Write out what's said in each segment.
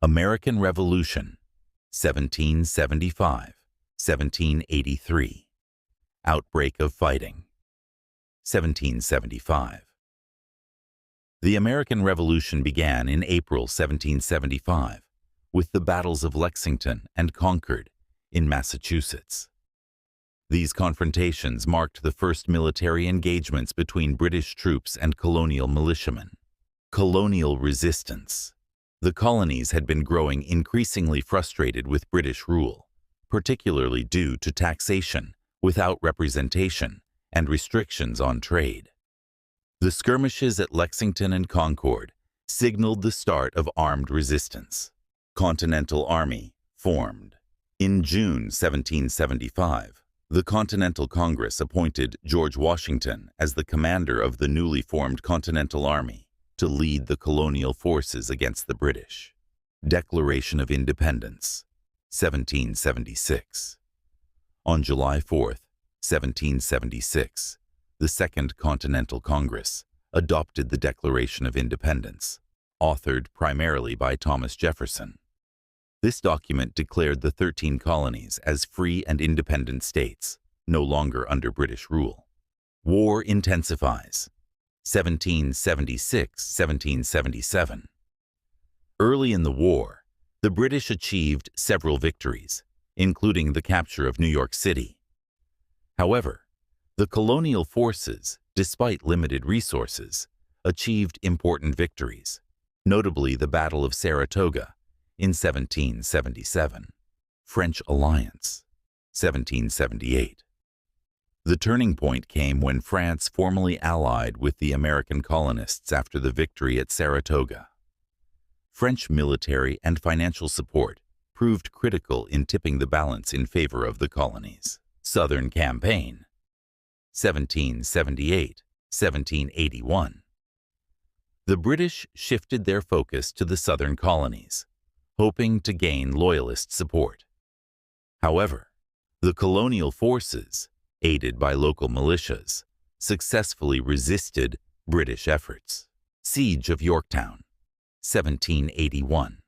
American Revolution, 1775–1783. Outbreak of fighting, 1775. The American Revolution began in April 1775 with the battles of Lexington and Concord in Massachusetts. These confrontations marked the first military engagements between British troops and colonial militiamen. Colonial resistance. The colonies had been growing increasingly frustrated with British rule, particularly due to taxation without representation and restrictions on trade. The skirmishes at Lexington and Concord signaled the start of armed resistance. Continental Army formed. In June 1775, the Continental Congress appointed George Washington as the commander of the newly formed Continental Army to lead the colonial forces against the British. Declaration of Independence, 1776. On July 4, 1776, the Second Continental Congress adopted the Declaration of Independence, authored primarily by Thomas Jefferson. This document declared the 13 colonies as free and independent states, no longer under British rule. War intensifies, 1776–1777. Early in the war, the British achieved several victories, including the capture of New York City. However, the colonial forces, despite limited resources, achieved important victories, notably the Battle of Saratoga in 1777. French Alliance, 1778. The turning point came when France formally allied with the American colonists after the victory at Saratoga. French military and financial support proved critical in tipping the balance in favor of the colonies. Southern Campaign, 1778–1781. The British shifted their focus to the southern colonies, hoping to gain loyalist support. However, the colonial forces, aided by local militias, successfully resisted British efforts. Siege of Yorktown, 1781.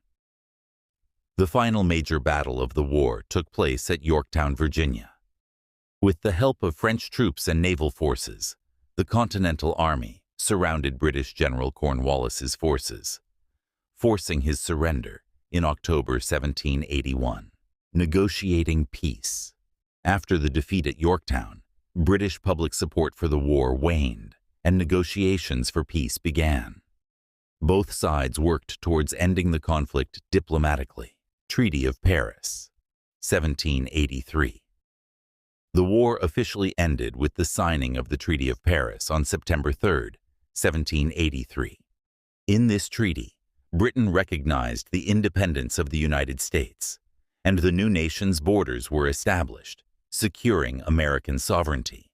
The final major battle of the war took place at Yorktown, Virginia. With the help of French troops and naval forces, the Continental Army surrounded British General Cornwallis's forces, forcing his surrender in October 1781. Negotiating peace. After the defeat at Yorktown, British public support for the war waned, and negotiations for peace began. Both sides worked towards ending the conflict diplomatically. Treaty of Paris, 1783. The war officially ended with the signing of the Treaty of Paris on September 3, 1783. In this treaty, Britain recognized the independence of the United States, and the new nation's borders were established, securing American sovereignty.